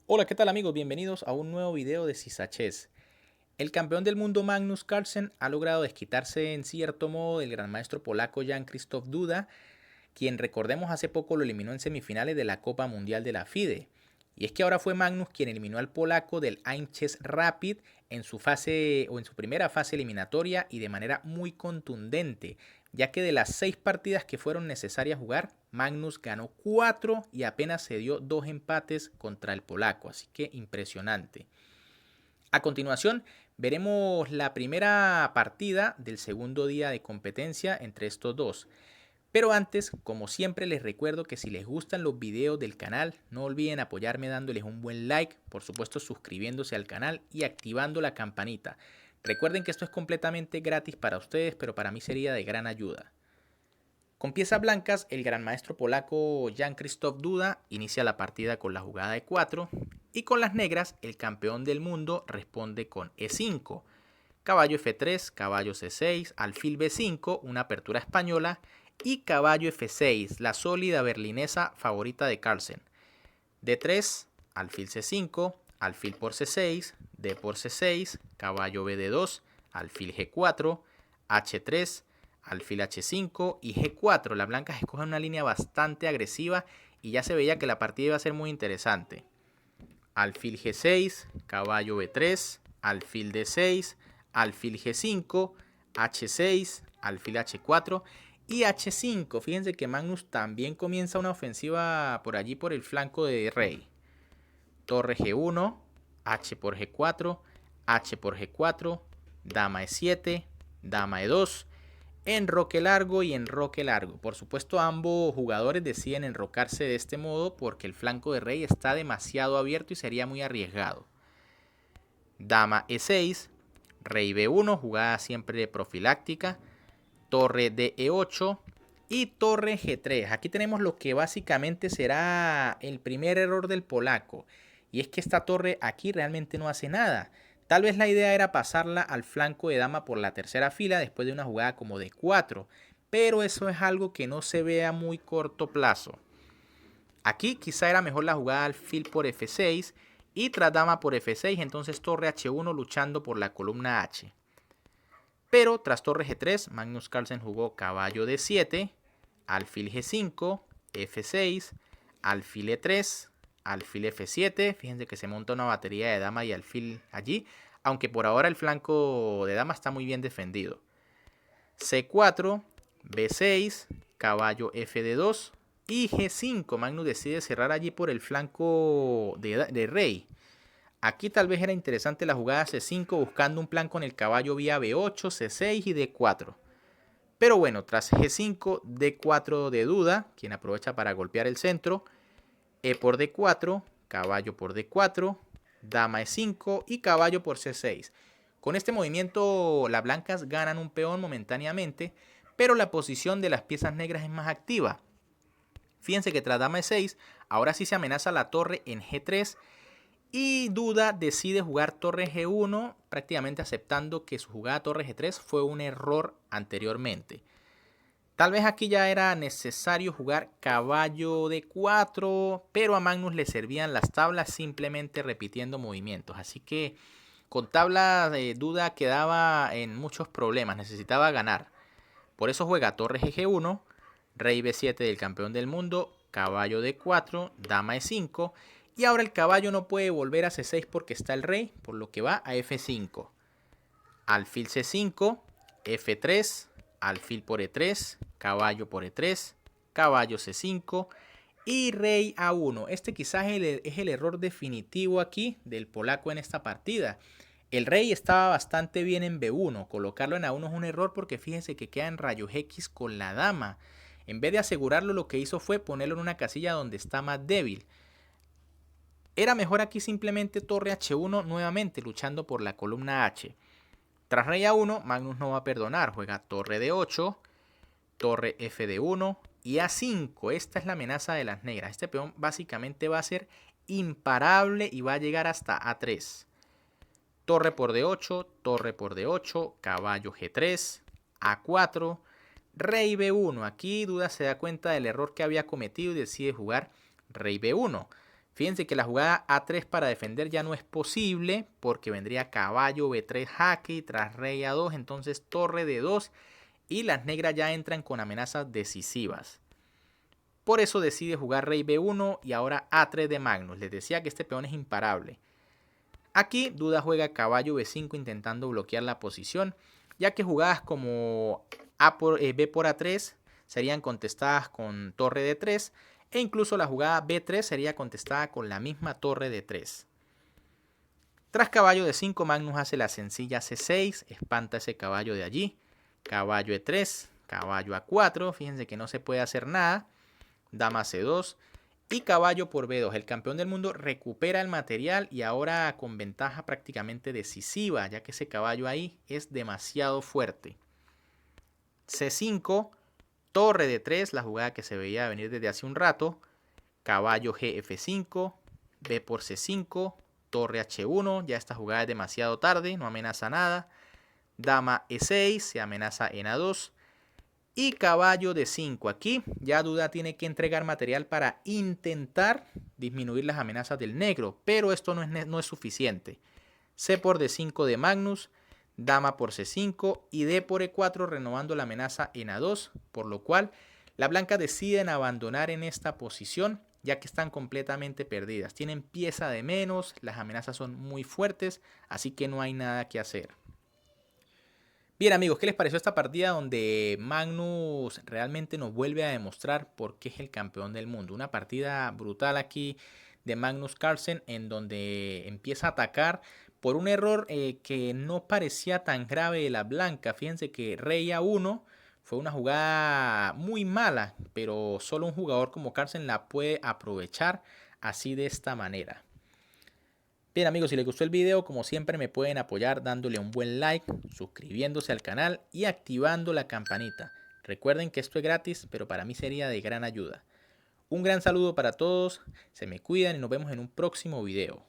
Hola, ¿qué tal amigos? Bienvenidos a un nuevo video de Sisachess. El campeón del mundo Magnus Carlsen ha logrado desquitarse en cierto modo del gran maestro polaco Jan Krzysztof Duda, quien recordemos hace poco lo eliminó en semifinales de la Copa Mundial de la FIDE. Y es que ahora fue Magnus quien eliminó al polaco del AIM Chess Rapid en su fase o en su primera fase eliminatoria y de manera muy contundente, ya que de las 6 partidas que fueron necesarias jugar, Magnus ganó 4 y apenas se dio 2 empates contra el polaco, así que impresionante. A continuación, veremos la primera partida del segundo día de competencia entre estos dos. Pero antes, como siempre, les recuerdo que si les gustan los videos del canal, no olviden apoyarme dándoles un buen like, por supuesto suscribiéndose al canal y activando la campanita. Recuerden que esto es completamente gratis para ustedes, pero para mí sería de gran ayuda. Con piezas blancas, el gran maestro polaco Jan Krzysztof Duda inicia la partida con la jugada de 4 y con las negras, el campeón del mundo responde con E5, caballo F3, caballo C6, alfil B5, una apertura española y caballo F6, la sólida berlinesa favorita de Carlsen. D3, alfil C5, alfil por C6, D por C6, caballo BD2, alfil G4, H3, alfil H5 y G4. Las blancas escogen una línea bastante agresiva y ya se veía que la partida iba a ser muy interesante. Alfil G6, caballo B3, alfil D6, alfil G5, H6, alfil H4 y H5. Fíjense que Magnus también comienza una ofensiva por allí por el flanco de rey. Torre G1, H por G4, H por G4, dama E7, dama E2, enroque largo y enroque largo. Por supuesto, ambos jugadores deciden enrocarse de este modo porque el flanco de rey está demasiado abierto y sería muy arriesgado. Dama E6, rey B1, jugada siempre profiláctica, torre de E8 y torre G3. Aquí tenemos lo que básicamente será el primer error del polaco. Y es que esta torre aquí realmente no hace nada. Tal vez la idea era pasarla al flanco de dama por la tercera fila después de una jugada como de 4. Pero eso es algo que no se ve a muy corto plazo. Aquí quizá era mejor la jugada alfil por F6 y tras dama por F6, entonces torre H1 luchando por la columna H. Pero tras torre G3, Magnus Carlsen jugó caballo D7, alfil G5, F6, alfil E3, alfil F7. Fíjense que se monta una batería de dama y alfil allí, aunque por ahora el flanco de dama está muy bien defendido. C4, B6, caballo Fd2 y G5. Magnus decide cerrar allí por el flanco de rey. Aquí tal vez era interesante la jugada C5 buscando un plan con el caballo vía B8, C6 y D4. Pero bueno, tras G5, D4 de Duda, quien aprovecha para golpear el centro, E por D4, caballo por D4, dama E5 y caballo por C6. Con este movimiento las blancas ganan un peón momentáneamente, pero la posición de las piezas negras es más activa. Fíjense que tras dama E6, ahora sí se amenaza la torre en G3 y Duda decide jugar torre G1, prácticamente aceptando que su jugada torre G3 fue un error anteriormente. Tal vez aquí ya era necesario jugar caballo D4, pero a Magnus le servían las tablas simplemente repitiendo movimientos. Así que con tablas de Duda quedaba en muchos problemas, necesitaba ganar. Por eso juega torre G1, rey B7 del campeón del mundo, caballo D4, dama E5. Y ahora el caballo no puede volver a C6 porque está el rey, por lo que va a F5. Alfil C5, F3, alfil por E3, caballo por E3, caballo C5 y rey A1. Este quizás es el error definitivo aquí del polaco en esta partida. El rey estaba bastante bien en B1, colocarlo en A1 es un error porque fíjense que queda en rayos X con la dama. En vez de asegurarlo, lo que hizo fue ponerlo en una casilla donde está más débil. Era mejor aquí simplemente torre H1 nuevamente luchando por la columna H. Tras rey A1, Magnus no va a perdonar, juega torre D8, torre Fd1 y A5. Esta es la amenaza de las negras. Este peón básicamente va a ser imparable y va a llegar hasta A3. Torre por D8, torre por D8, caballo G3, A4, rey B1. Aquí Duda se da cuenta del error que había cometido y decide jugar rey B1. Fíjense que la jugada A3 para defender ya no es posible porque vendría caballo B3 jaque y tras rey A2, entonces torre D2 y las negras ya entran con amenazas decisivas. Por eso decide jugar rey B1 y ahora A3 de Magnus. Les decía que este peón es imparable. Aquí Duda juega caballo B5 intentando bloquear la posición, ya que jugadas como B por A3 serían contestadas con torre D3 e incluso la jugada B3 sería contestada con la misma torre D3. Tras caballo D5, Magnus hace la sencilla C6, espanta ese caballo de allí. Caballo E3, caballo A4, fíjense que no se puede hacer nada. Dama C2 y caballo por B2. El campeón del mundo recupera el material y ahora con ventaja prácticamente decisiva, ya que ese caballo ahí es demasiado fuerte. C5, torre D3, la jugada que se veía venir desde hace un rato. Caballo GF5, B por C5, torre H1, ya esta jugada es demasiado tarde, no amenaza nada. Dama E6, se amenaza en A2. Y caballo de 5. Aquí ya Duda tiene que entregar material para intentar disminuir las amenazas del negro, pero esto no es suficiente. C por D5 de Magnus, dama por C5 y D por E4 renovando la amenaza en A2, por lo cual las blancas deciden abandonar en esta posición ya que están completamente perdidas. Tienen pieza de menos, las amenazas son muy fuertes, así que no hay nada que hacer. Bien amigos, ¿qué les pareció esta partida donde Magnus realmente nos vuelve a demostrar por qué es el campeón del mundo? Una partida brutal aquí de Magnus Carlsen en donde empieza a atacar por un error que no parecía tan grave de la blanca. Fíjense que rey A1 fue una jugada muy mala, pero solo un jugador como Carlsen la puede aprovechar así de esta manera. Bien amigos, si les gustó el video, como siempre me pueden apoyar dándole un buen like, suscribiéndose al canal y activando la campanita. Recuerden que esto es gratis, pero para mí sería de gran ayuda. Un gran saludo para todos, se me cuidan y nos vemos en un próximo video.